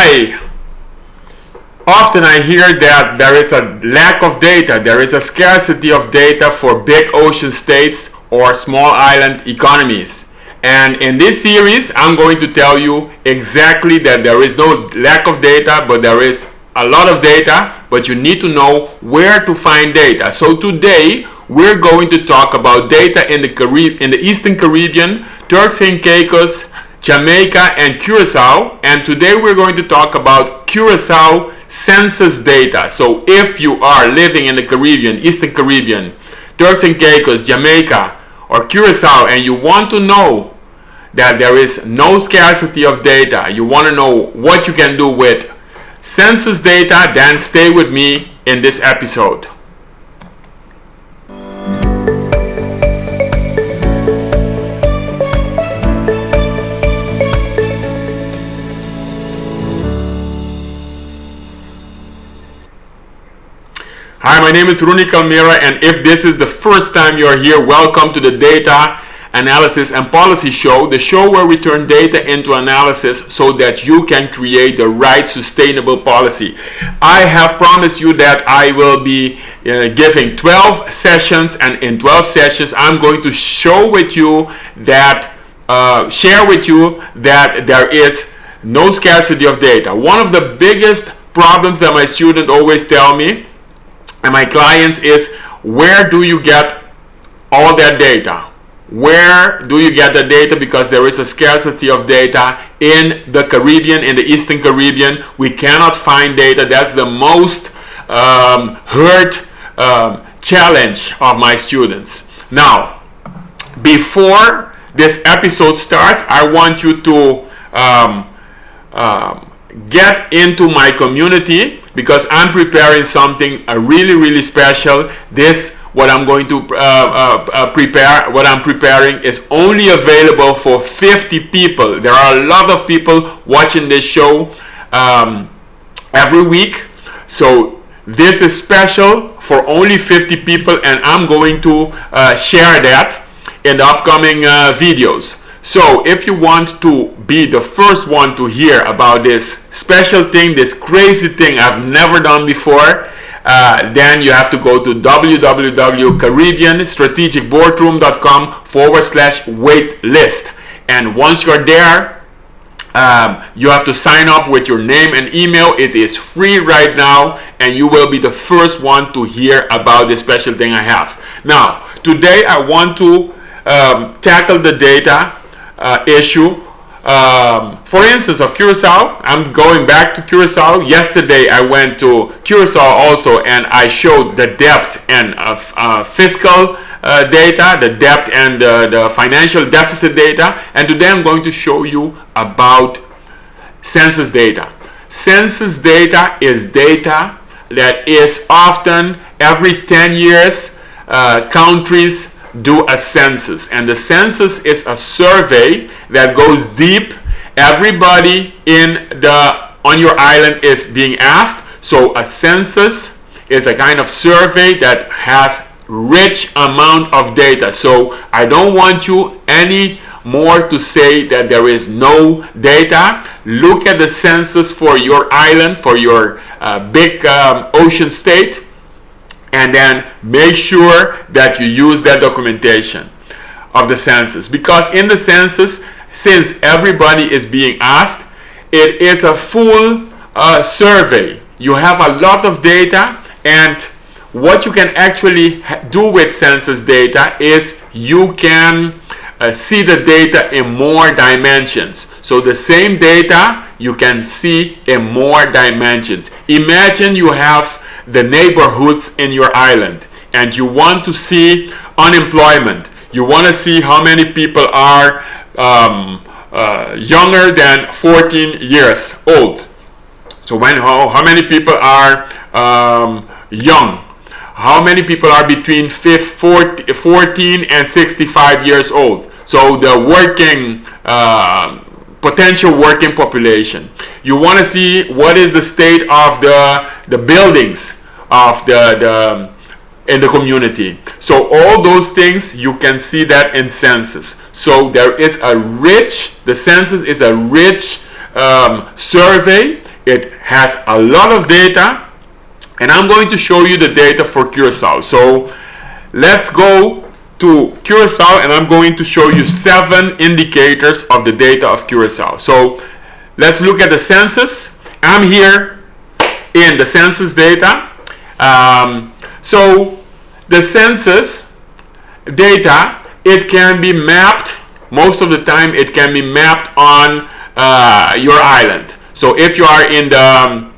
Hi! Often I hear that there is a lack of data, there is a scarcity of data for big ocean states or small island economies. And in this series, I'm going to tell you exactly that there is no lack of data, but there is a lot of data, but you need to know where to find data. So today, we're going to talk about data in the Eastern Caribbean, Turks and Caicos, Jamaica, and Curacao. And today we're going to talk about Curacao census data. So if you are living in the Caribbean, Eastern Caribbean, Turks and Caicos, Jamaica, or Curacao, and you want to know that there is no scarcity of data, you want to know what you can do with census data, then stay with me in this episode. Hi, my name is Rooney Calmera, and if this is the first time you're here, welcome to the Data Analysis and Policy Show, the show where we turn data into analysis so that you can create the right sustainable policy. I have promised you that I will be giving 12 sessions, and in 12 sessions I'm going to share with you that there is no scarcity of data. One of the biggest problems that my students always tell me and my clients is, where do you get all that data? Where do you get the data? Because there is a scarcity of data in the Caribbean, in the Eastern Caribbean. We cannot find data. That's the most challenge of my students. Now, before this episode starts, I want you to get into my community, because I'm preparing something really special. What I'm going to what I'm preparing is only available for 50 people. There are a lot of people watching this show every week. So this is special for only 50 people, and I'm going to share that in the upcoming videos. So if you want to be the first one to hear about this special thing, this crazy thing I've never done before, then you have to go to www.caribbeanstrategicboardroom.com/wait list. And once you're there, you have to sign up with your name and email. It is free right now, and you will be the first one to hear about this special thing I have. Now, today I want to tackle the data issue. For instance, of Curacao, I'm going back to Curacao. Yesterday I went to Curacao also, and I showed the debt and fiscal data, the debt and the financial deficit data, and today I'm going to show you about census data. Census data is data that is often every 10 years countries do a census, and the census is a survey that goes deep. Everybody on your island is being asked. So a census is a kind of survey that has rich amount of data. So I don't want you any more to say that there is no data. Look at the census for your island, for your big ocean state, and then make sure that you use that documentation of the census. Because in the census, since everybody is being asked, it is a full survey. You have a lot of data, and what you can actually do with census data is you can see the data in more dimensions. So the same data you can see in more dimensions. Imagine you have the neighborhoods in your island, and you want to see unemployment. You want to see how many people are younger than 14 years old. So how many people are young? How many people are between 14 and 65 years old? So the potential working population. You want to see what is the state of the buildings of in the community. So all those things, you can see that in census. So there is the census is a rich survey, It has a lot of data, and I'm going to show you the data for Curacao. So let's go to Curacao, and I'm going to show you 7 indicators of the data of Curacao. So let's look at the census. I'm here in the census data. So the census data, it can be mapped, most of the time it can be mapped on your island. So if you are in the,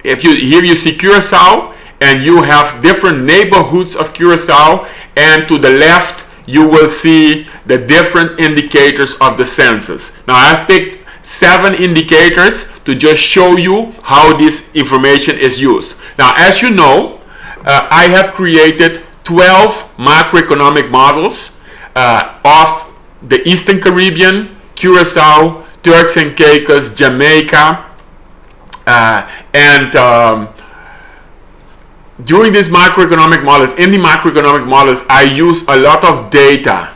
here you see Curacao, and you have different neighborhoods of Curacao, and to the left you will see the different indicators of the census. Now I've picked 7 indicators to just show you how this information is used. Now, as you know, I have created 12 macroeconomic models of the Eastern Caribbean, Curacao, Turks and Caicos, Jamaica, and during these macroeconomic models, in the macroeconomic models, I use a lot of data.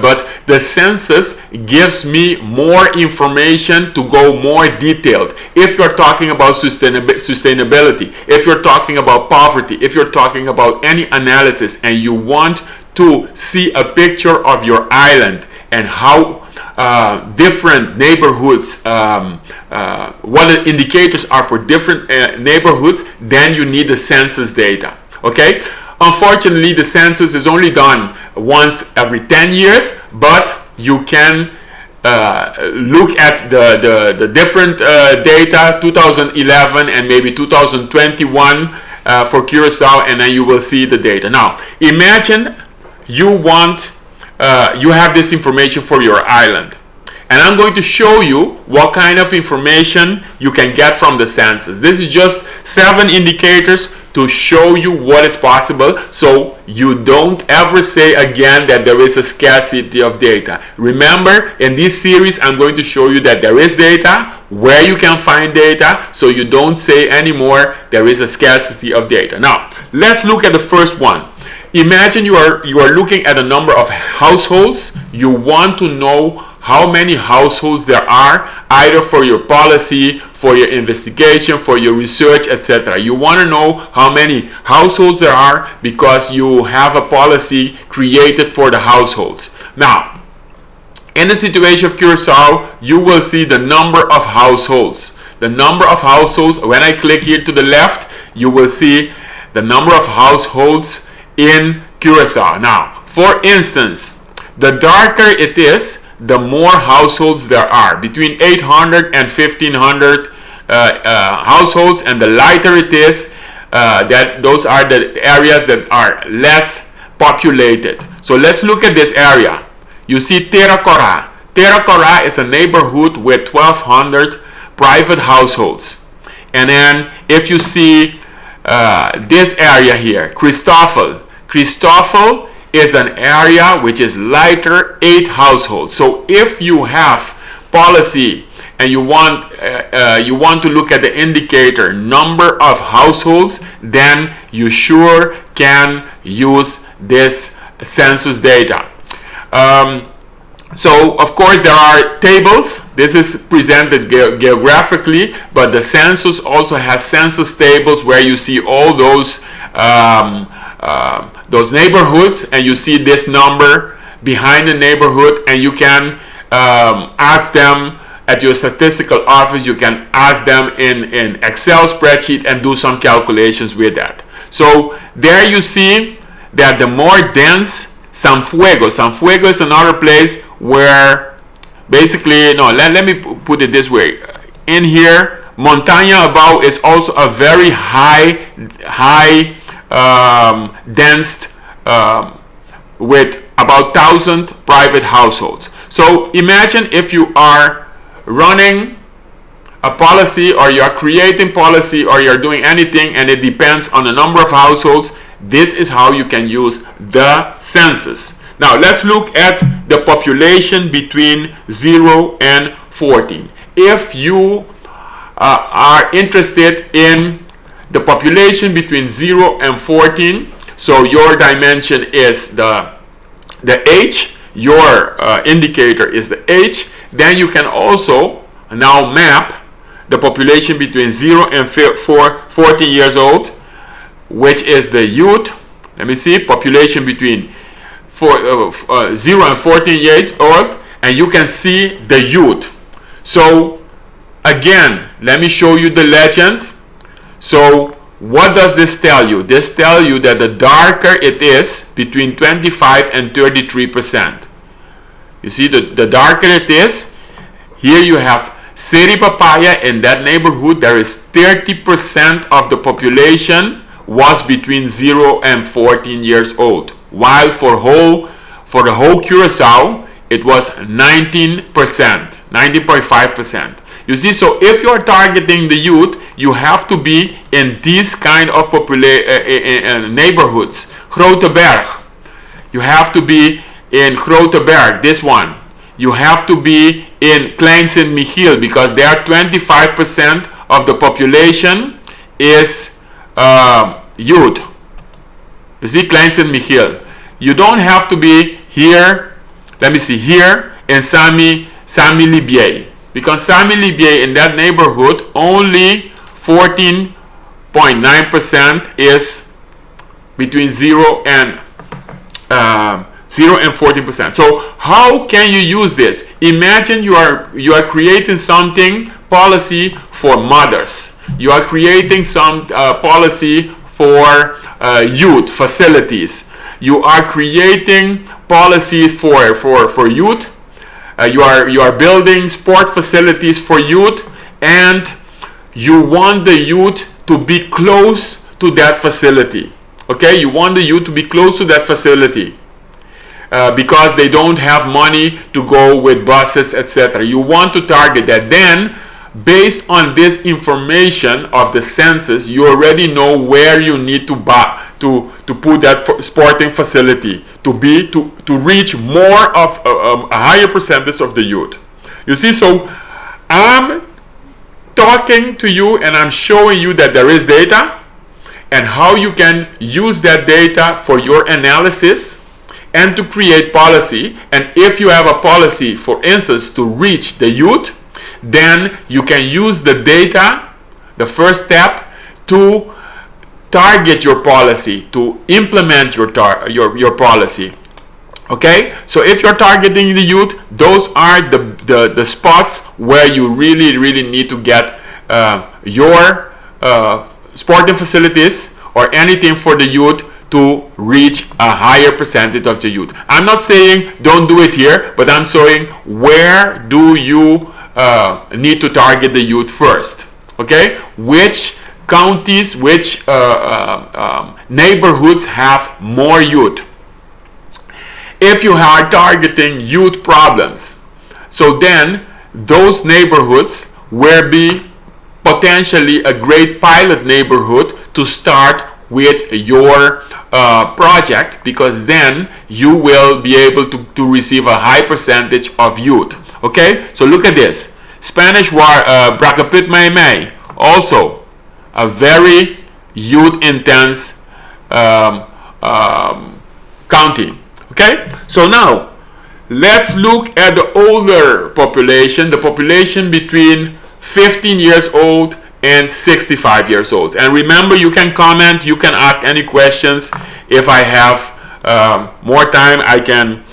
But the census gives me more information to go more detailed. If you're talking about sustainability, if you're talking about poverty, if you're talking about any analysis, and you want to see a picture of your island and how different neighborhoods, what the indicators are for different neighborhoods, then you need the census data. Okay? Unfortunately, the census is only done once every 10 years, but you can look at the different data, 2011 and maybe 2021 for Curacao, and then you will see the data. Now, imagine you have this information for your island, and I'm going to show you what kind of information you can get from the census. This is just 7 indicators to show you what is possible, so you don't ever say again that there is a scarcity of data. Remember, in this series I'm going to show you that there is data, where you can find data, so you don't say anymore there is a scarcity of data. Now, let's look at the first one. Imagine you are looking at a number of households. You want to know how many households there are, either for your policy, for your investigation, for your research, etc. You want to know how many households there are because you have a policy created for the households. Now, in the situation of Curacao, you will see the number of households. The number of households, when I click here to the left, you will see the number of households in Curacao. Now, for instance, the darker it is, the more households there are, between 800 and 1500 households, and the lighter it is, that those are the areas that are less populated. So let's look at this area. You see Terra Cora. Terra Cora is a neighborhood with 1200 private households. And then if you see this area here, Christoffel is an area which is lighter, 8 households. So if you have policy and you want to look at the indicator number of households, then you sure can use this census data. So of course there are tables. This is presented geographically, but the census also has census tables where you see all those neighborhoods, and you see this number behind the neighborhood, and you can ask them at your statistical office. You can ask them in Excel spreadsheet and do some calculations with that. So there you see that the more dense Sanfuego is another place where basically, no, let me put it this way. In here, Montaña Abao is also a very high dense with about 1,000 private households. So imagine if you are running a policy, or you are creating policy, or you are doing anything, and it depends on the number of households. This is how you can use the census. Now let's look at the population between 0 and 14. If you are interested in the population between 0 and 14, so your dimension is the age, your indicator is the age, then you can also now map the population between 0 and 14 years old, which is the youth. Let me see, population between 0 and 14 years old, and you can see the youth. So again, let me show you the legend. So what does this tell you? This tells you that the darker it is, between 25 and 33%. You see, the darker it is, here you have City Papaya. In that neighborhood, there is 30% of the population was between 0 and 14 years old. While for the whole Curacao, it was 19%, 19.5%. You see, so if you're targeting the youth, you have to be in these kind of neighborhoods. Grote Berg. You have to be in Grote Berg, this one. You have to be in Klein Sint-Michiel, because there 25% of the population is youth. You see, Klein Sint-Michiel. You don't have to be here, let me see, here in Sami Libier. Because Sami Libier, in that neighborhood, only 14.9% is between 0 and 14%. So how can you use this? Imagine you are creating something, policy for mothers. You are creating some policy for youth facilities. You are creating policy for youth. You are building sport facilities for youth, and you want the youth to be close to that facility. Okay, you want the youth to be close to that facility because they don't have money to go with buses, etc. You want to target that. Then, based on this information of the census, you already know where you need to put that sporting facility to reach more of a higher percentage of the youth. You see, so I'm talking to you and I'm showing you that there is data and how you can use that data for your analysis and to create policy. And if you have a policy, for instance, to reach the youth, then you can use the data, the first step, to target your policy, to implement your policy. Okay, so if you're targeting the youth, those are the spots where you really need to get your sporting facilities or anything for the youth to reach a higher percentage of the youth. I'm not saying don't do it here, but I'm saying where do you need to target the youth first. Okay, which counties, which neighborhoods have more youth? If you are targeting youth problems, so then those neighborhoods will be potentially a great pilot neighborhood to start with your project, because then you will be able to receive a high percentage of youth. Okay, so look at this. Spanish Bracapit May, also a very youth intense county. Okay, so now let's look at the older population, the population between 15 years old and 65 years old. And remember, you can comment, you can ask any questions. If I have more time, I can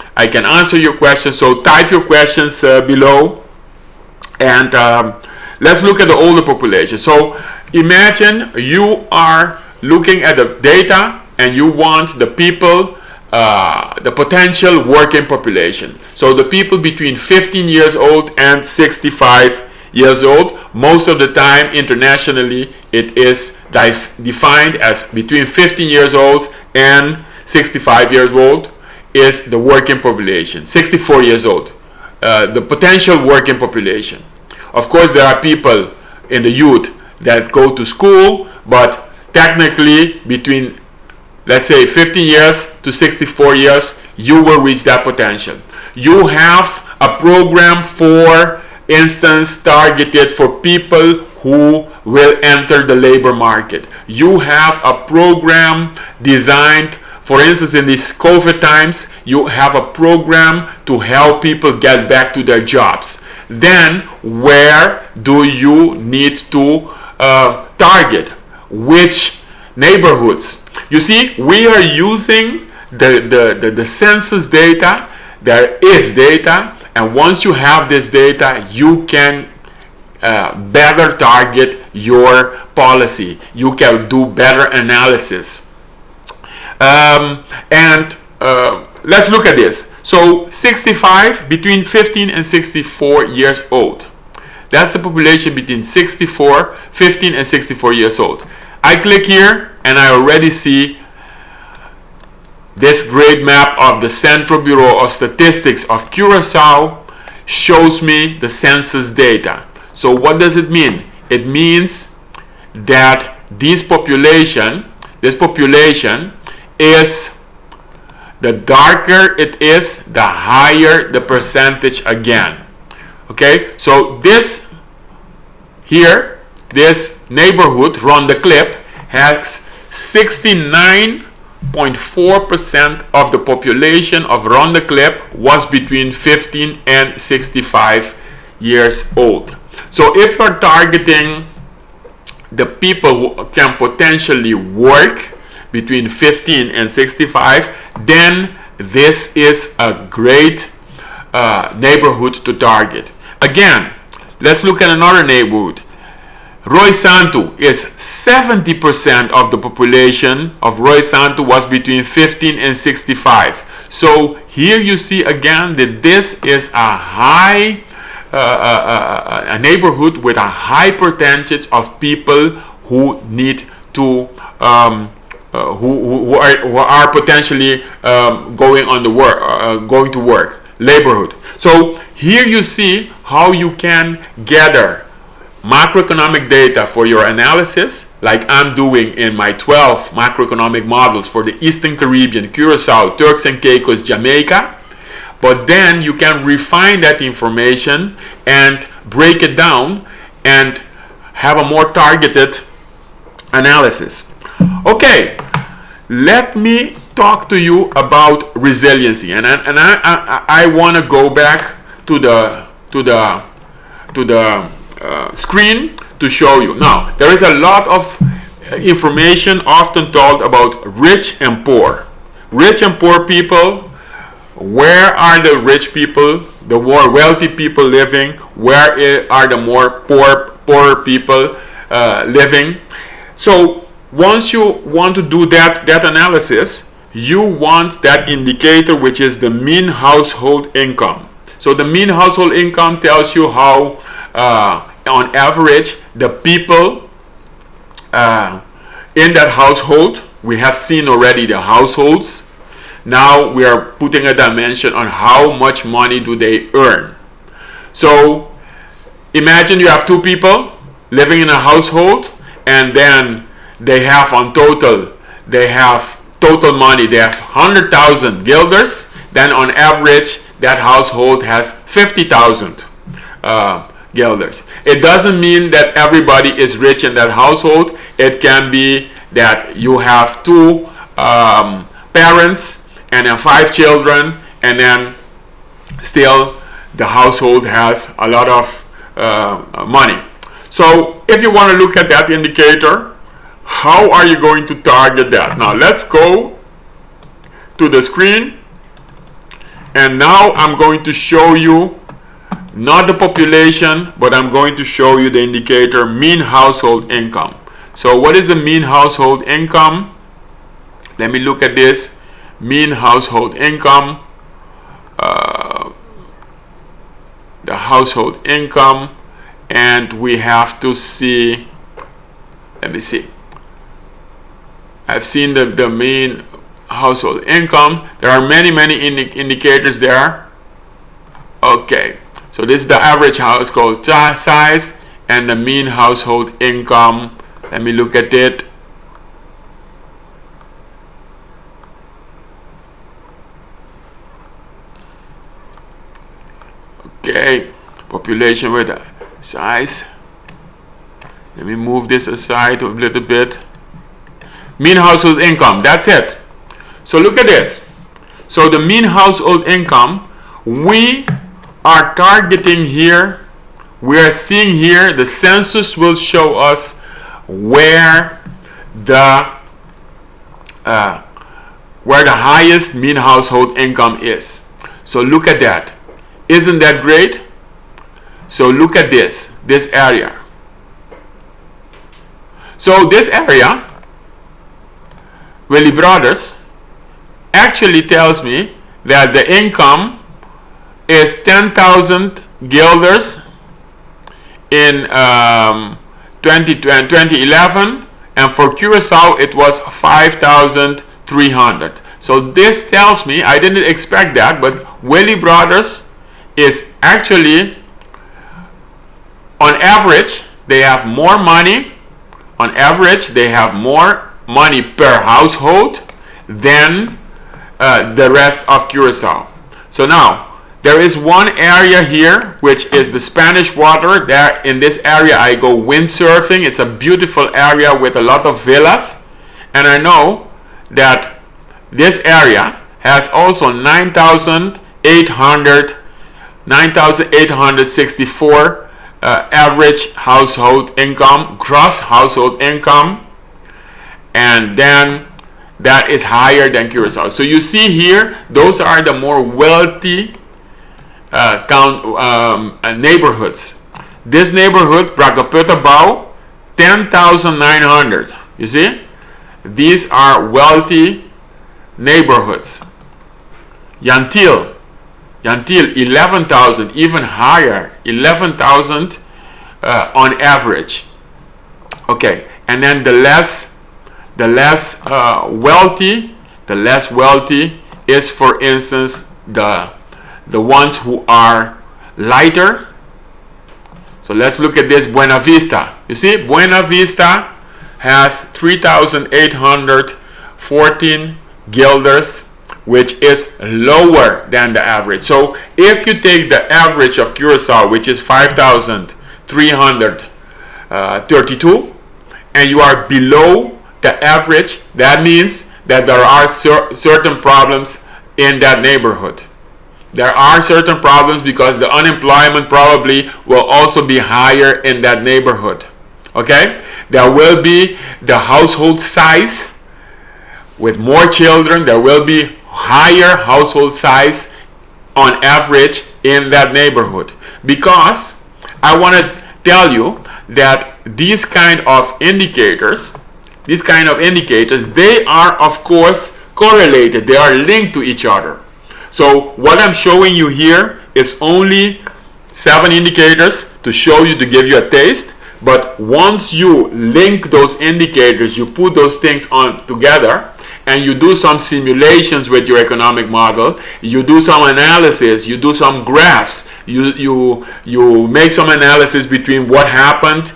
answer your questions. So type your questions below, and let's look at the older population. So imagine you are looking at the data and you want the people, the potential working population. So the people between 15 years old and 65 years old. Most of the time internationally it is defined as between 15 years old and 65 years old is the working population. 64 years old, the potential working population. Of course, there are people in the youth that go to school, but technically between, let's say, 15 years to 64 years, you will reach that potential. You have a program, for instance, targeted for people who will enter the labor market. You have a program designed For instance, in these COVID times, you have a program to help people get back to their jobs. Then, where do you need to target? Which neighborhoods? You see, we are using the census data. There is data, and once you have this data, you can better target your policy. You can do better analysis. Let's look at this. So 65, between 15 and 64 years old. That's the population between 15 and 64 years old. I click here and I already see this great map of the Central Bureau of Statistics of Curacao shows me the census data. So what does it mean? It means that this population is, the darker it is, the higher the percentage again. Okay, so this here, this neighborhood, Run the Clip, has 69.4% of the population of Run the Clip was between 15 and 65 years old. So if you're targeting the people who can potentially work between 15 and 65, then this is a great neighborhood to target. Again, let's look at another neighborhood. Roy Santo is 70% of the population of Roy Santo was between 15 and 65. So here you see again that this is a neighborhood with a high percentage of people who need to who are potentially going to work. Neighborhood. So here you see how you can gather macroeconomic data for your analysis, like I'm doing in my 12 macroeconomic models for the Eastern Caribbean, Curacao, Turks and Caicos, Jamaica. But then you can refine that information and break it down and have a more targeted analysis. Okay, let me talk to you about resiliency, and I want to go back to the screen to show you. Now, there is a lot of information often told about rich and poor. Rich and poor people. Where are the rich people, the more wealthy people living? Where are the more poor people living? So once you want to do that analysis, you want that indicator, which is the mean household income. So the mean household income tells you how on average the people in that household, we have seen already the households. Now we are putting a dimension on how much money do they earn. So imagine you have two people living in a household, and then they have total money, they have 100,000 guilders. Then on average that household has 50,000 guilders. It doesn't mean that everybody is rich in that household. It can be that you have two parents and then 5 children, and then still the household has a lot of money. So if you want to look at that indicator, how are you going to target that? Now let's go to the screen, and now I'm going to show you not the population, but I'm going to show you the indicator mean household income. So what is the mean household income? Let me look at this. Mean household income, the household income, and we have to see, let me see, I've seen the mean household income. There are many indicators there. Okay, so this is the average household size and the mean household income. Let me look at it. Okay, population with a size. Let me move this aside a little bit. Mean household income, that's it. So look at this. So the mean household income, we are targeting here. We are seeing here the census will show us where the highest mean household income is. So look at that. Isn't that great? So look at this area. So this area, Willie Brothers, actually tells me that the income is 10,000 guilders in 2011, and for Curacao it was 5,300. So this tells me, I didn't expect that, but Willie Brothers is actually, on average, they have more money. On average, they have more money per household than the rest of Curacao. So now, there is one area here which is the Spanish Water. There in this area I go windsurfing. It's a beautiful area with a lot of villas. And I know that this area has also 9,864 average household income, gross household income, and then that is higher than Curacao. So you see here, those are the more wealthy neighborhoods. This neighborhood, Bragaputabao, 10,900. You see, these are wealthy neighborhoods. Yantil, 11,000, even higher, 11,000 on average. Okay, and then the less wealthy is, for instance, the ones who are lighter. So let's look at this Buena Vista. You see, Buena Vista has 3,814 guilders, which is lower than the average. So if you take the average of Curacao, which is 5,332, and you are below the average, that means that there are certain problems in that neighborhood. There are certain problems because the unemployment probably will also be higher in that neighborhood. Okay? There will be the household size. With more children, there will be higher household size on average in that neighborhood. Because I want to tell you that these kind of indicators, they are of course correlated. They are linked to each other. So what I'm showing you here is only 7 indicators to show you, to give you a taste. But once you link those indicators, you put those things on together, and you do some simulations with your economic model, you do some analysis, you do some graphs, you make some analysis between what happened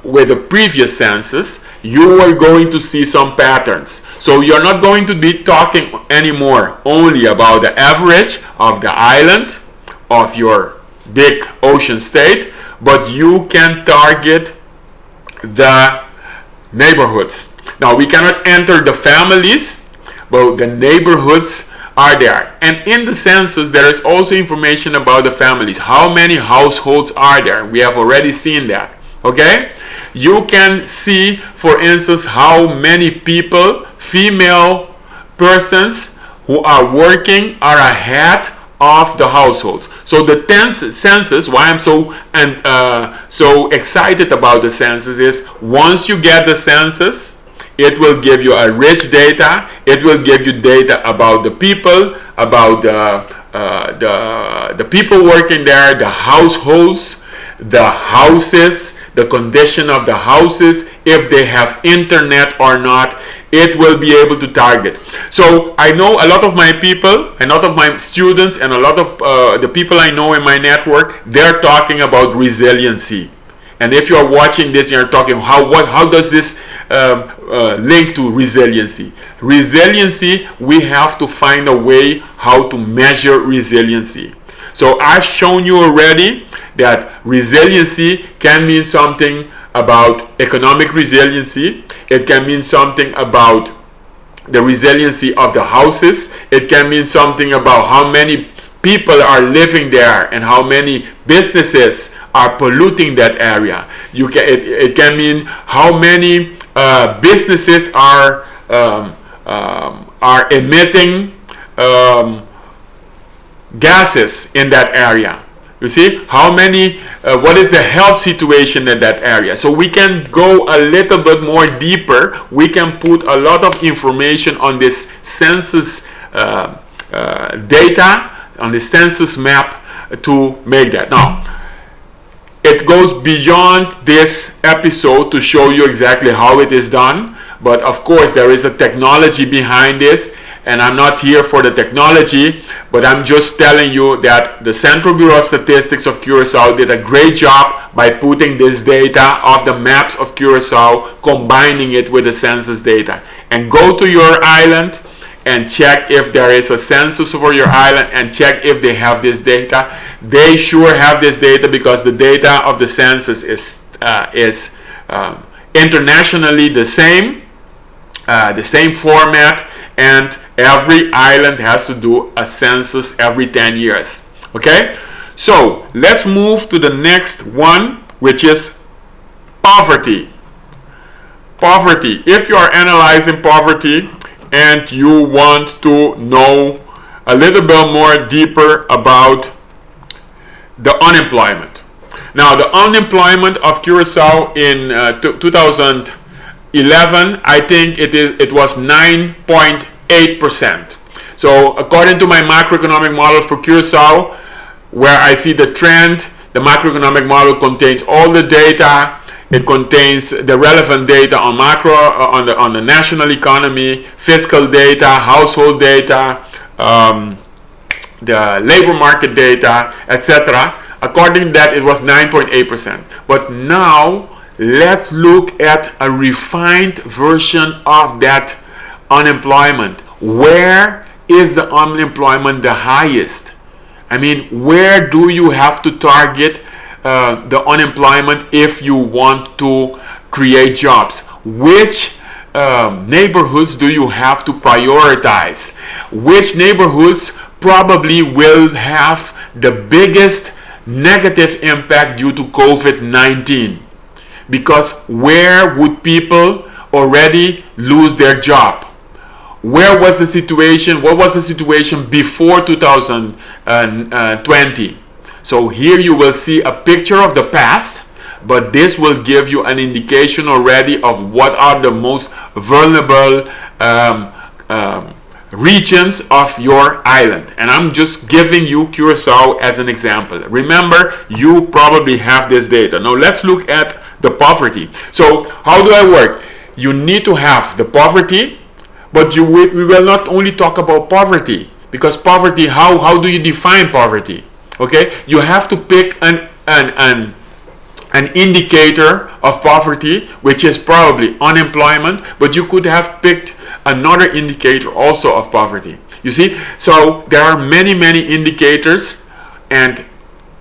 with the previous census, you are going to see some patterns. So you're not going to be talking anymore only about the average of the island, of your big ocean state, but you can target the neighborhoods. Now, we cannot enter the families, but the neighborhoods are there. And in the census, there is also information about the families. How many households are there? We have already seen that. Okay? You can see, for instance, how many people, female persons who are working, are ahead of the households. So the census, why I'm so excited about the census is, once you get the census, it will give you a rich data. It will give you data about the people, about the people working there, the households, the houses, the condition of the houses, if they have internet or not. It will be able to target. So I know a lot of my people, a lot of my students, and a lot of the people I know in my network, they're talking about resiliency. And if you are watching this, you're talking, how does this link to resiliency? Resiliency, we have to find a way how to measure resiliency. So I've shown you already that resiliency can mean something about economic resiliency. It can mean something about the resiliency of the houses. It can mean something about how many people are living there and how many businesses are polluting that area. It can mean how many businesses are emitting gases in that area. You see how many, what is the health situation in that area. So we can go a little bit more deeper. We can put a lot of information on this census data, on the census map, to make that. Now, it goes beyond this episode to show you exactly how it is done. But of course, there is a technology behind this, and I'm not here for the technology, but I'm just telling you that the Central Bureau of Statistics of Curacao did a great job by putting this data of the maps of Curacao, combining it with the census data. And go to your island and check if there is a census for your island, and check if they have this data. They sure have this data, because the data of the census is internationally the same format, and every island has to do a census every 10 years. Okay, so let's move to the next one, which is poverty. Poverty. If you are analyzing poverty and you want to know a little bit more deeper about the unemployment. Now, the unemployment of Curacao in 2011, I think it was 9.8%. So according to my macroeconomic model for Curacao, where I see the trend, the macroeconomic model contains all the data. It contains the relevant data on macro, on the national economy, fiscal data, household data, the labor market data, etc. According to that, it was 9.8%. But now, let's look at a refined version of that unemployment. Where is the unemployment the highest? I mean, where do you have to target the unemployment if you want to create jobs? Which neighborhoods do you have to prioritize? Which neighborhoods probably will have the biggest negative impact due to COVID-19? Because where would people already lose their job? Where was the situation? What was the situation before 2020? So here you will see a picture of the past, but this will give you an indication already of what are the most vulnerable regions of your island. And I'm just giving you Curacao as an example. Remember, you probably have this data. Now let's look at the poverty. So how do I work? You need to have the poverty, but we will not only talk about poverty, because poverty, how do you define poverty? Okay, you have to pick an indicator of poverty, which is probably unemployment, but you could have picked another indicator also of poverty. You see, so there are many indicators, and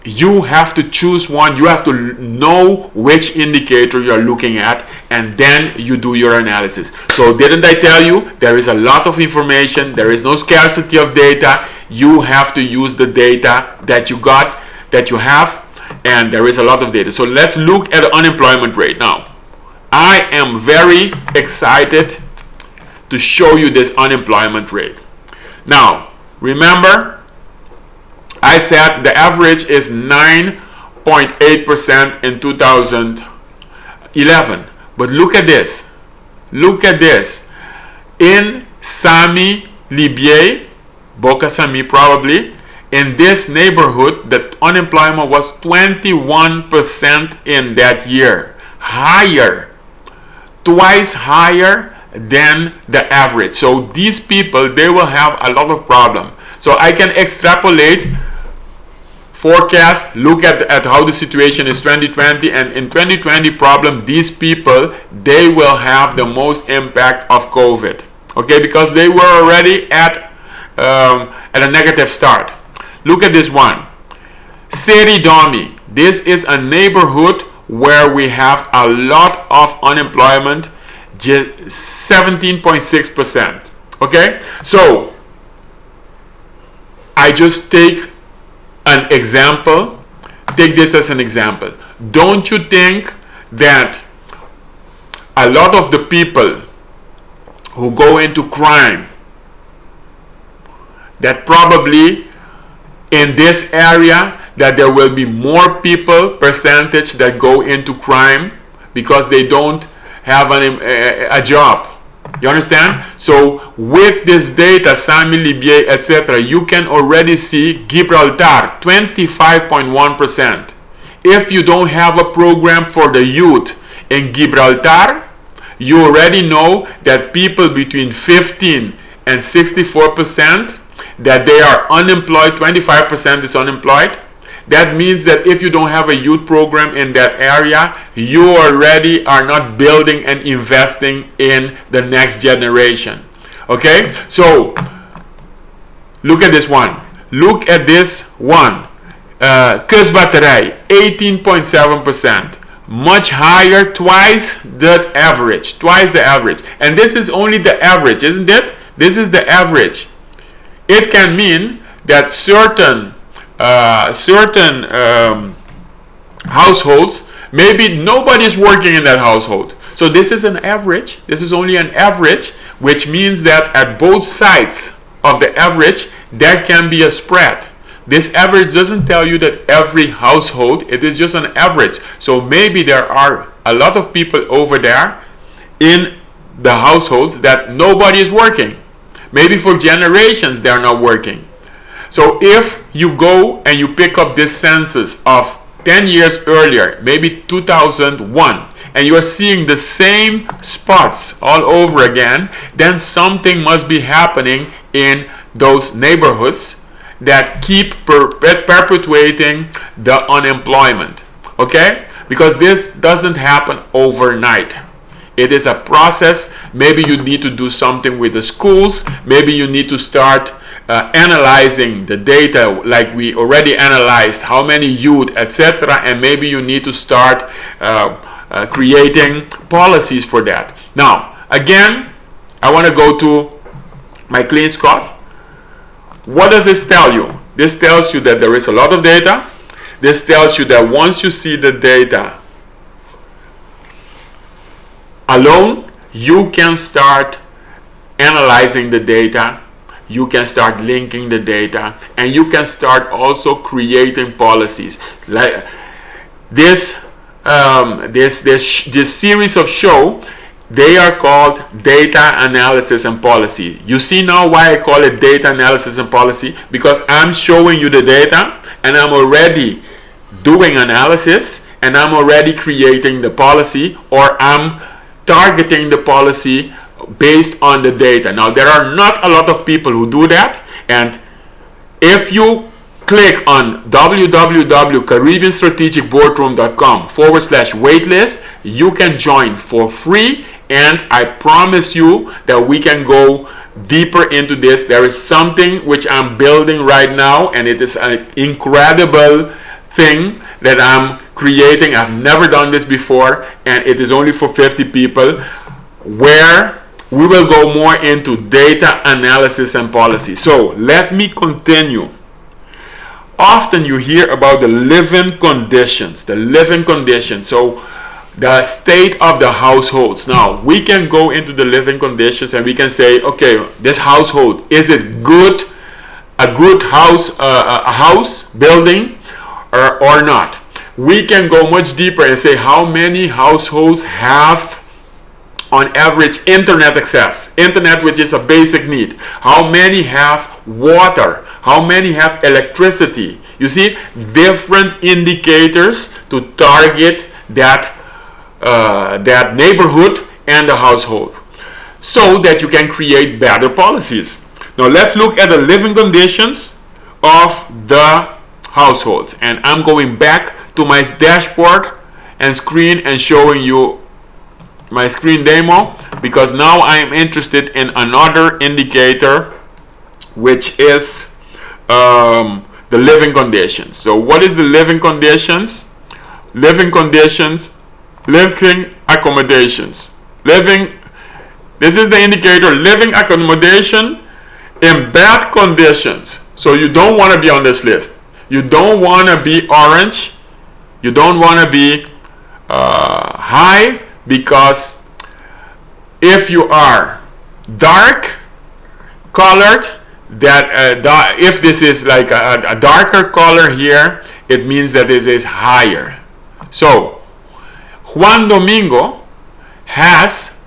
you have to choose one. You have to know which indicator you're looking at, and then you do your analysis. So didn't I tell you there is a lot of information? There is no scarcity of data. You have to use the data that you got, that you have, and there is a lot of data. So let's look at the unemployment rate now. I am very excited to show you this unemployment rate. Now, remember, I said the average is 9.8% in 2011. But look at this. Look at this. In Sami Libier, Boca Sami probably, in this neighborhood, the unemployment was 21% in that year. Higher. Twice higher than the average. So these people, they will have a lot of problem. So I can extrapolate, forecast, look at how the situation is 2020, and in 2020 problem, these people, they will have the most impact of COVID. Okay, because they were already at a negative start. Look at this one. Seri Domi. This is a neighborhood where we have a lot of unemployment, 17.6%. Okay, so I just take an example. Take this as an example. Don't you think that a lot of the people who go into crime, that probably in this area that there will be more people percentage that go into crime because they don't have a job? You understand? So with this data, Sami Libier, etc., you can already see Gibraltar 25.1%. If you don't have a program for the youth in Gibraltar, you already know that people between 15 and 64%, that they are unemployed, 25% is unemployed. That means that if you don't have a youth program in that area, you already are not building and investing in the next generation. Okay, so look at this one. Look at this one. Kustbatterij, 18.7%. Much higher, twice the average. Twice the average. And this is only the average, isn't it? This is the average. It can mean that certain households, maybe nobody's working in that household. So this is an average. This is only an average, which means that at both sides of the average, there can be a spread. This average doesn't tell you that every household, it is just an average. So maybe there are a lot of people over there in the households that nobody is working. Maybe for generations they are not working. So if you go and you pick up this census of 10 years earlier, maybe 2001, and you are seeing the same spots all over again, then something must be happening in those neighborhoods that keep perpetuating the unemployment. Okay? Because this doesn't happen overnight. It is a process. Maybe you need to do something with the schools. Maybe you need to start analyzing the data like we already analyzed, how many youth, etc. And maybe you need to start creating policies for that. Now, again, I want to go to my clean Scott. What does this tell you? This tells you that there is a lot of data. This tells you that once you see the data alone, you can start analyzing the data, you can start linking the data, and you can start also creating policies. Like this series of show, they are called data analysis and policy. You see now why I call it data analysis and policy? Because I'm showing you the data and I'm already doing analysis and I'm already creating the policy, or I'm targeting the policy based on the data. Now, there are not a lot of people who do that, and if you click on www.caribbeanstrategicboardroom.com/waitlist, you can join for free, and I promise you that we can go deeper into this. There is something which I'm building right now, and it is an incredible thing that I'm creating. I've never done this before, and it is only for 50 people, where we will go more into data analysis and policy. So let me continue. Often you hear about the living conditions, so the state of the households. Now we can go into the living conditions and we can say, okay, this household, is it good, a good house, a house building, or not? We can go much deeper and say how many households have on average internet access, internet, which is a basic need. How many have water? How many have electricity? You see, different indicators to target that that neighborhood and the household, so that you can create better policies. Now let's look at the living conditions of the households, and I'm going back to my dashboard and screen and showing you my screen demo, because now I am interested in another indicator, which is the living conditions. So what is the living conditions? Living conditions, living accommodations. Living This is the indicator, living accommodation in bad conditions. So you don't want to be on this list. You don't want to be orange. You don't want to be high, because if you are dark colored, that if this is like a darker color here, it means that this is higher. So Juan Domingo has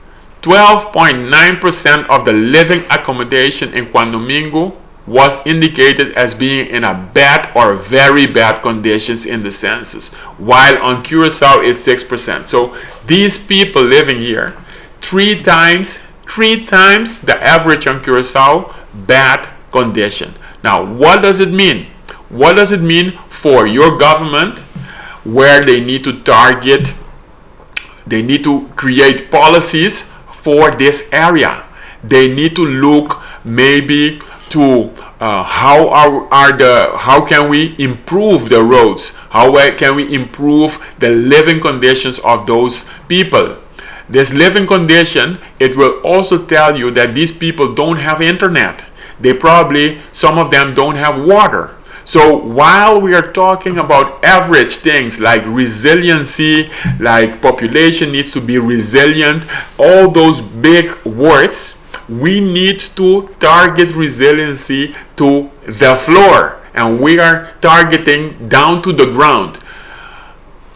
12.9% of the living accommodation in Juan Domingo was indicated as being in a bad or very bad conditions in the census, while on Curacao it's 6%. So these people living here, three times the average on Curacao, bad condition. Now, what does it mean? What does it mean for your government, where they need to target, they need to create policies for this area? They need to look maybe to how can we improve the roads? How can we improve the living conditions of those people? This living condition, it will also tell you that these people don't have internet. They probably, some of them don't have water. So while we are talking about average things like resiliency, like population needs to be resilient, all those big words, we need to target resiliency to the floor, and we are targeting down to the ground.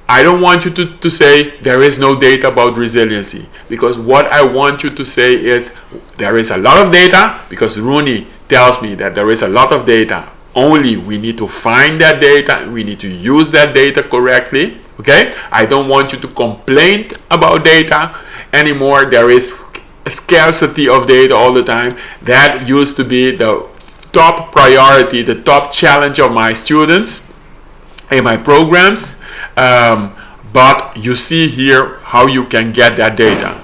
I don't want you to say there is no data about resiliency, because what I want you to say is there is a lot of data, because Rooney tells me that there is a lot of data. Only we need to find that data, we need to use that data correctly. Okay, I don't want you to complain about data anymore. There is a scarcity of data all the time. That used to be the top priority, the top challenge of my students in my programs. But you see here how you can get that data.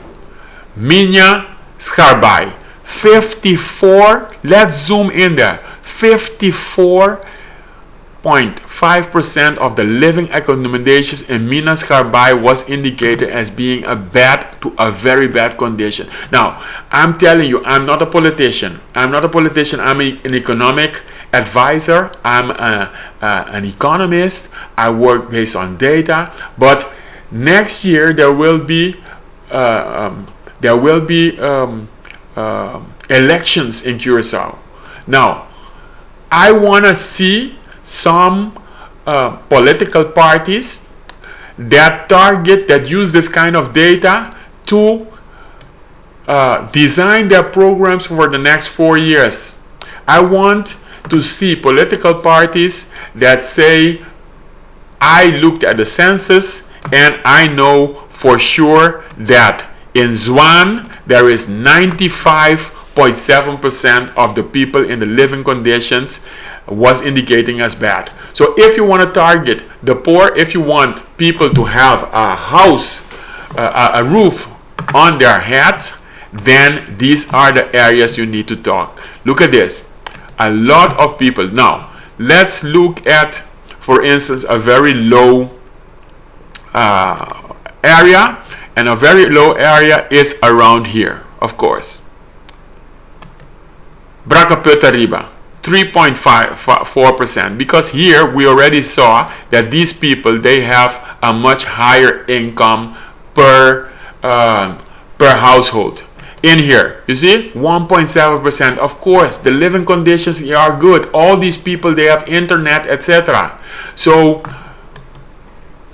Minya Scarbai, 54, let's zoom in there, 54.5% of the living accommodations in Minas Gerais was indicated as being a bad to a very bad condition. Now, I'm telling you, I'm not a politician. I'm an economic advisor. I'm an economist. I work based on data. But next year there will be elections in Curacao. Now, I want to see some political parties that use this kind of data to design their programs for the next 4 years. I want to see political parties that say, I looked at the census and I know for sure that in Zwan there is 95.7% of the people in the living conditions was indicating as bad. So if you want to target the poor, if you want people to have a house, a roof on their head, then these are the areas you need to talk. Look at this. A lot of people. Now, let's look at, for instance, a very low area. And a very low area is around here, of course. Bracaputariba, 3.4%, because here we already saw that these people, they have a much higher income per household. In here, you see, 1.7%. Of course, the living conditions are good. All these people, they have internet, etc. So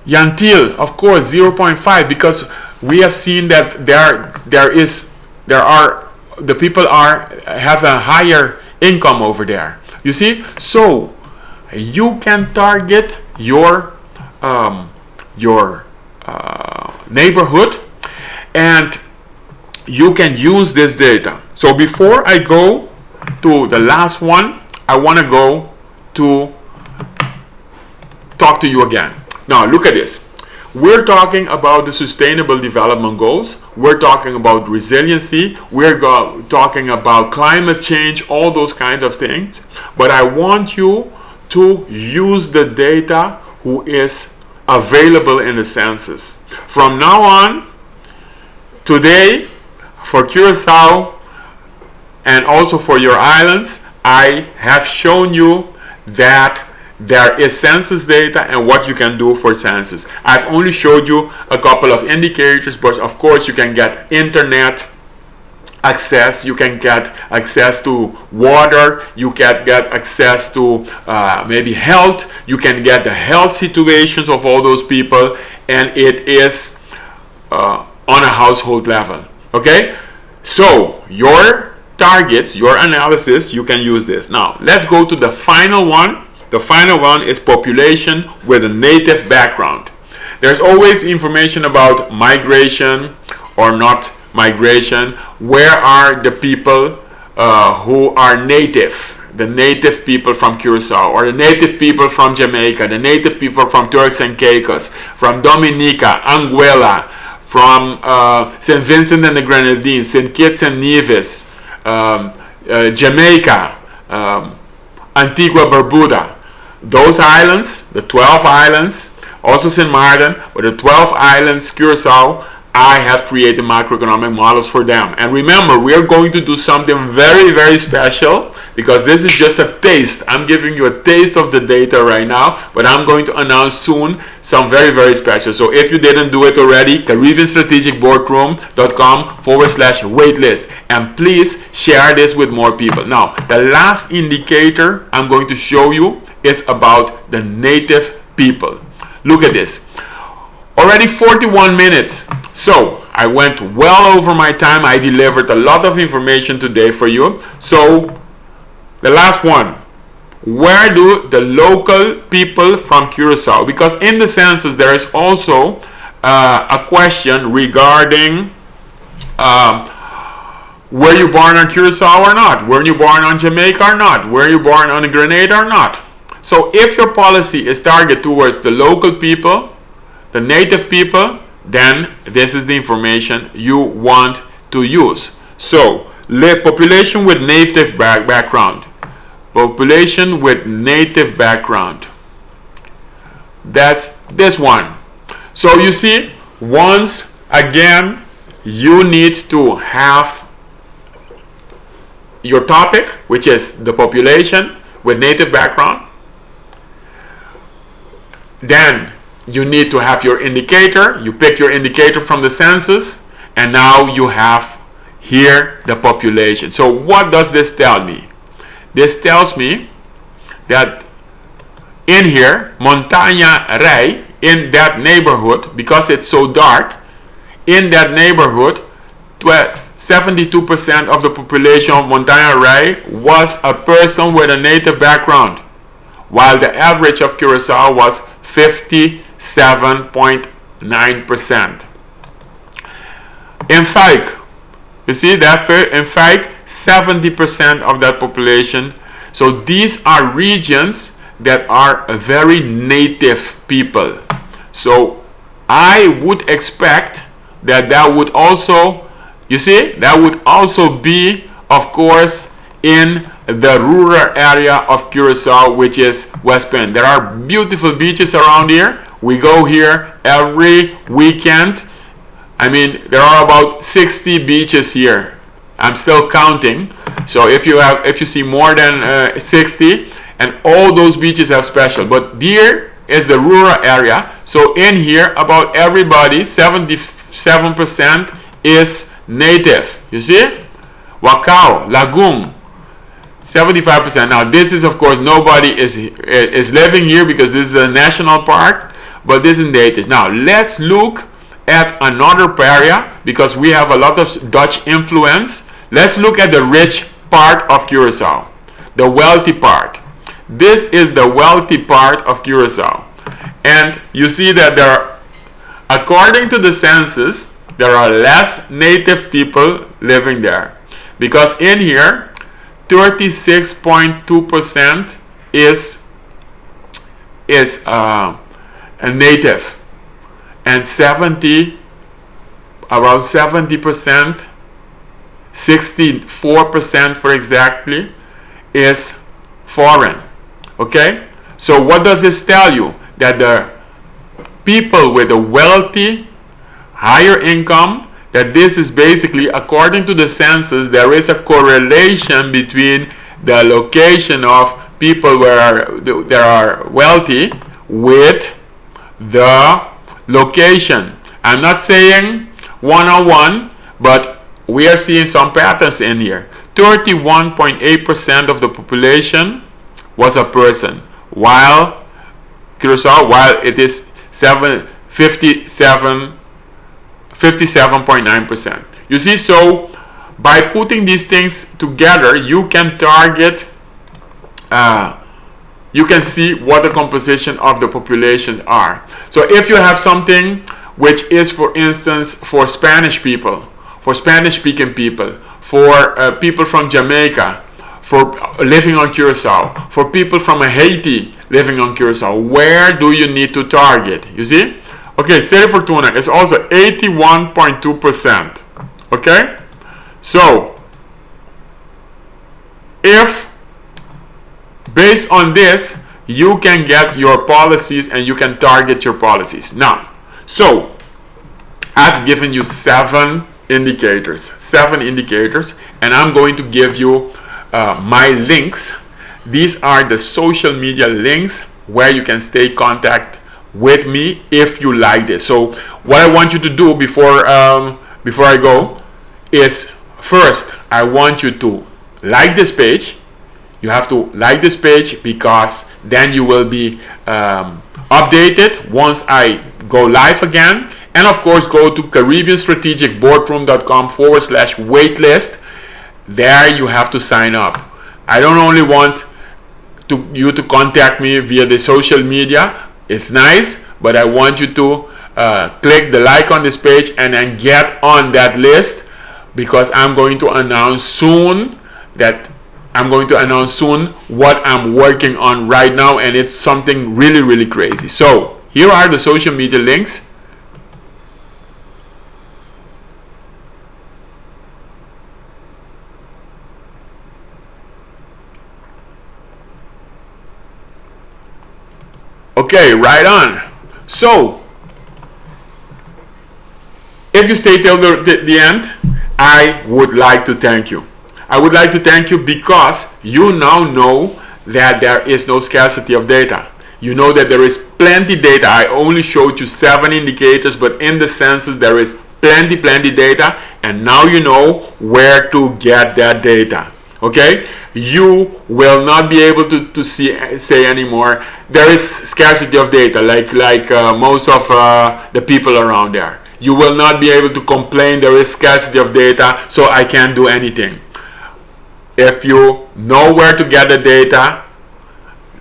Yantil, of course, 0.5, because we have seen that the people have a higher income over there. You see, so you can target your neighborhood, and you can use this data. So before I go to the last one, I want to go to talk to you again. Now look at this. We're talking about the Sustainable Development Goals. We're talking about resiliency. We're talking about climate change, all those kinds of things. But I want you to use the data who is available in the census. From now on, today, for Curacao and also for your islands, I have shown you that there is census data and what you can do for census. I've only showed you a couple of indicators, but of course you can get internet access, you can get access to water, you can get access to maybe health, you can get the health situations of all those people, and it is on a household level. Okay, so your targets, your analysis, you can use this. Now let's go to the final one. The final one is population with a native background. There's always information about migration or not migration. Where are the people who are native? The native people from Curacao, or the native people from Jamaica, the native people from Turks and Caicos, from Dominica, Anguilla, from St. Vincent and the Grenadines, St. Kitts and Nevis, Jamaica, Antigua, Barbuda. Those islands, the 12 islands, also St. Martin, but the 12 islands, Curacao, I have created macroeconomic models for them. And remember, we are going to do something very, very special, because this is just a taste. I'm giving you a taste of the data right now, but I'm going to announce soon some very, very special. So if you didn't do it already, CaribbeanStrategicBoardroom.com/waitlist. And please share this with more people. Now, the last indicator I'm going to show you is about the native people. Look at this. Already 41 minutes. So I went well over my time. I delivered a lot of information today for you. So the last one. Where do the local people from Curacao? Because in the census there is also a question regarding were you born on Curacao or not? Were you born on Jamaica or not? Were you born on Grenada or not? So if your policy is targeted towards the local people, the native people, then this is the information you want to use. So population with native background. Population with native background. That's this one. So you see, once again, you need to have your topic, which is the population with native background. Then you need to have your indicator. You pick your indicator from the census, and now you have here the population. So what does this tell me? This tells me that in here, Montaña Rey, in that neighborhood, because it's so dark, in that neighborhood, 72% of the population of Montaña Rey was a person with a native background, while the average of Curacao was 57.9%. In fact, you see that in fact 70% of that population. So these are regions that are very native people. So I would expect that that would also, you see, that would also be, of course, in the rural area of Curacao, which is West Bend. There are beautiful beaches around here. We go here every weekend. I mean, there are about 60 beaches here. I'm still counting. So if you see more than 60, and all those beaches are special. But here is the rural area. So in here, about everybody, 77% is native. You see? Wakao, Lagoon, 75%. Now this is, of course, nobody is living here because this is a national park, but this is native. Now let's look at another area, because we have a lot of Dutch influence. Let's look at the rich part of Curacao, the wealthy part. This is the wealthy part of Curacao, and you see that there are, according to the census, there are less native people living there, because in here 36.2% is a native, and around 70%, 64% for exactly, is foreign. Okay, so what does this tell you? That the people with a wealthy, higher income, that this is basically, according to the census, there is a correlation between the location of people where they are wealthy with the location. I'm not saying one-on-one, but we are seeing some patterns in here. 31.8% of the population was a person, while Curacao, while it is 57.9%. You see, so by putting these things together, you can target, you can see what the composition of the populations are. So if you have something which is, for instance, for Spanish people, for Spanish speaking people, for people from Jamaica, for living on Curacao, for people from Haiti living on Curacao, where do you need to target? You see? Okay, Sede Fortuna is also 81.2%. Okay? So, if based on this, you can get your policies and you can target your policies. Now, so I've given you 7 indicators, and I'm going to give you my links. These are the social media links where you can stay in contact with me if you like this. So what I want you to do before I go is, first I want you to like this page. You have to like this page because then you will be updated once I go live again. And of course, go to CaribbeanStrategicBoardroom.com/waitlist. There you have to sign up. I don't only want you to contact me via the social media. It's nice, but I want you to click the like on this page and then get on that list, because I'm going to announce soon what I'm working on right now, and it's something really, really crazy. So here are the social media links. Okay, right on. So, if you stay till the end, I would like to thank you. I would like to thank you because you now know that there is no scarcity of data. You know that there is plenty data. I only showed you 7 indicators, but in the census there is plenty data, and now you know where to get that data. Okay, you will not be able to say anymore there is scarcity of data like most of the people around there. You will not be able to complain there is scarcity of data, so I can't do anything. If you know where to get the data,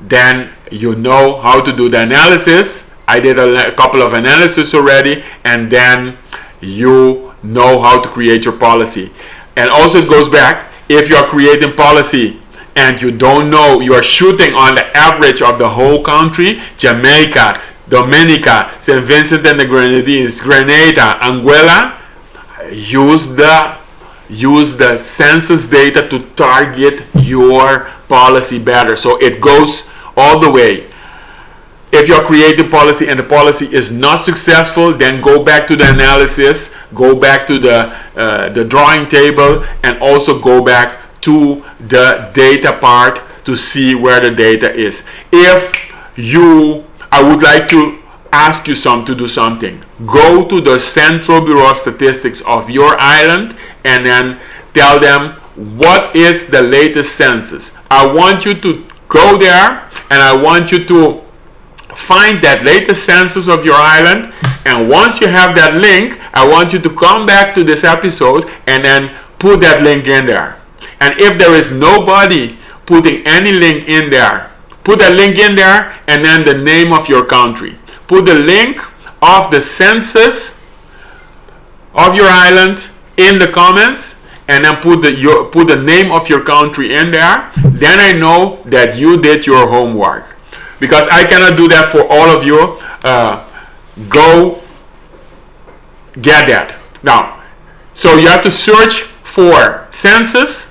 then you know how to do the analysis. I did a couple of analysis already, and then you know how to create your policy. And also it goes back, if you are creating policy and you don't know, you are shooting on the average of the whole country, Jamaica, Dominica, St. Vincent and the Grenadines, Grenada, Anguilla, use the census data to target your policy better. So it goes all the way. If you're creating policy and the policy is not successful, then go back to the analysis, go back to the drawing table, and also go back to the data part to see where the data is. I would like to ask you to do something. Go to the Central Bureau of Statistics of your island and then tell them what is the latest census. I want you to go there and I want you to find that latest census of your island, and once you have that link, I want you to come back to this episode and then put that link in there. And if there is nobody putting any link in there, put that link in there and then the name of your country. Put the link of the census of your island in the comments, and then put the name of your country in there. Then I know that you did your homework, because I cannot do that for all of you. Go get that. Now, so you have to search for census,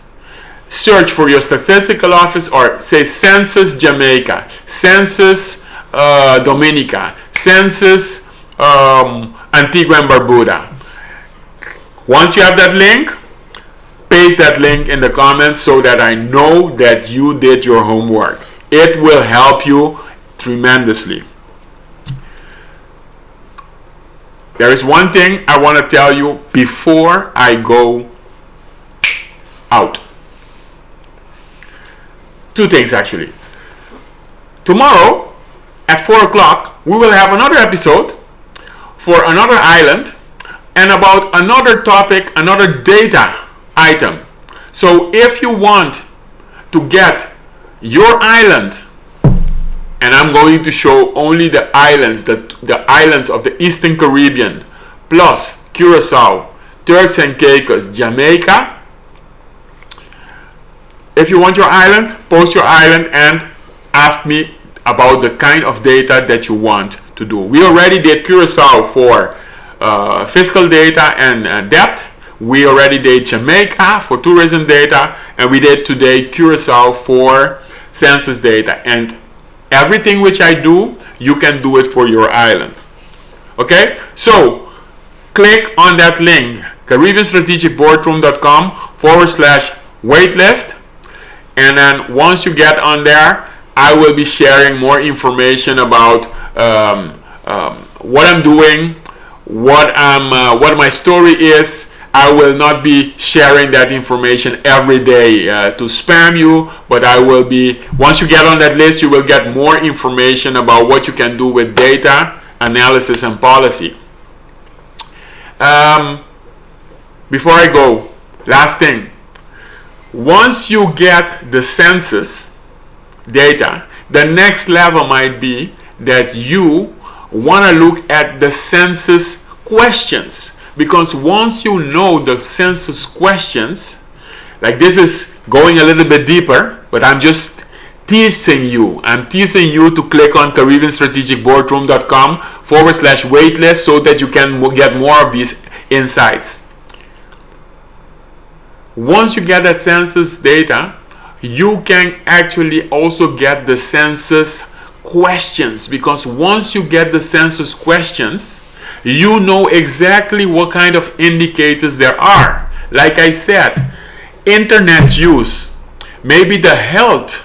search for your statistical office, or say Census Jamaica, Census Dominica, Census Antigua and Barbuda. Once you have that link, paste that link in the comments so that I know that you did your homework. It will help you tremendously. There is one thing I want to tell you before I go out. Two things actually. Tomorrow at 4 o'clock we will have another episode for another island and about another topic, another data item. So if you want to get your island, and I'm going to show only the islands, the islands of the Eastern Caribbean, plus Curacao, Turks and Caicos, Jamaica. If you want your island, post your island and ask me about the kind of data that you want to do. We already did Curacao for fiscal data and debt. We already did Jamaica for tourism data, and we did today Curacao for census data. And everything which I do, you can do it for your island. Okay? So, click on that link, CaribbeanStrategicBoardroom.com/waitlist. And then once you get on there, I will be sharing more information about what I'm doing, what my story is. I will not be sharing that information every day to spam you, but I will be, once you get on that list, you will get more information about what you can do with data, analysis, and policy. Before I go, last thing. Once you get the census data, the next level might be that you want to look at the census questions. Because once you know the census questions, like this is going a little bit deeper, but I'm just teasing you. I'm teasing you to click on CaribbeanStrategicBoardroom.com/waitlist so that you can get more of these insights. Once you get that census data, you can actually also get the census questions, because once you get the census questions, you know exactly what kind of indicators there are. Like I said, internet use, maybe the health,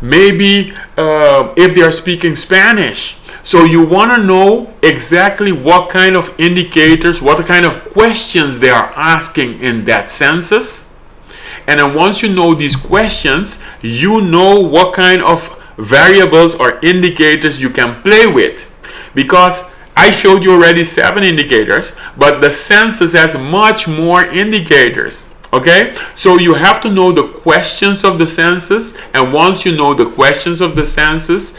maybe if they are speaking Spanish. So you want to know exactly what kind of indicators, what kind of questions they are asking in that census. And then once you know these questions, you know what kind of variables or indicators you can play with. Because I showed you already 7 indicators, but the census has much more indicators. Okay? So you have to know the questions of the census, and once you know the questions of the census,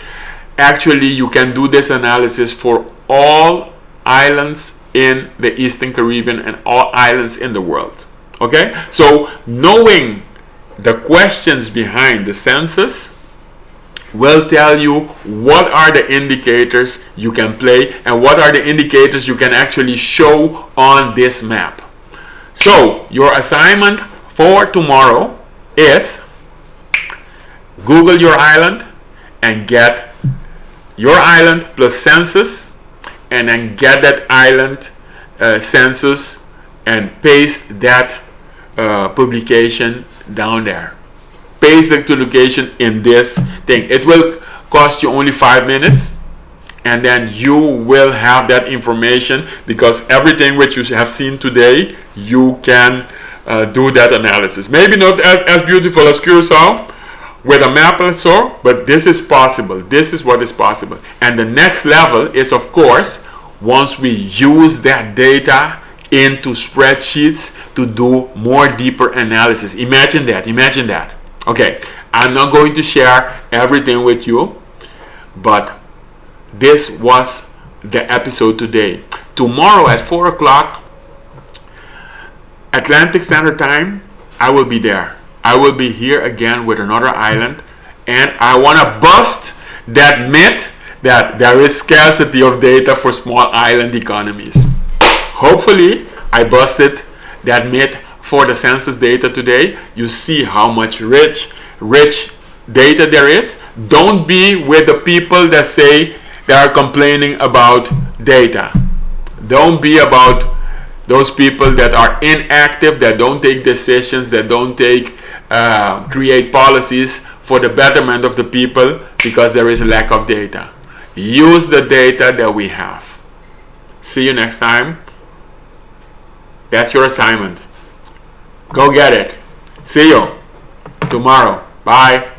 actually you can do this analysis for all islands in the Eastern Caribbean and all islands in the world. Okay? So knowing the questions behind the census will tell you what are the indicators you can play and what are the indicators you can actually show on this map. So your assignment for tomorrow is Google your island and get your island plus census, and then get that island census and paste that publication down there. Paste the location in this thing. It will cost you only 5 minutes, and then you will have that information, because everything which you have seen today, you can do that analysis. Maybe not as beautiful as Curacao with a map or so, but this is possible. This is what is possible. And the next level is, of course, once we use that data into spreadsheets to do more deeper analysis. Imagine that. Imagine that. Okay, I'm not going to share everything with you, but this was the episode today. Tomorrow at 4 o'clock Atlantic Standard Time, I will be there. I will be here again with another island, and I want to bust that myth that there is scarcity of data for small island economies. Hopefully, I busted that myth for the census data today. You see how much rich data there is. Don't be with the people that say they are complaining about data. Don't be about those people that are inactive, that don't take decisions, that don't create policies for the betterment of the people, because there is a lack of data. Use the data that we have. See you next time. That's your assignment. Go get it. See you tomorrow. Bye.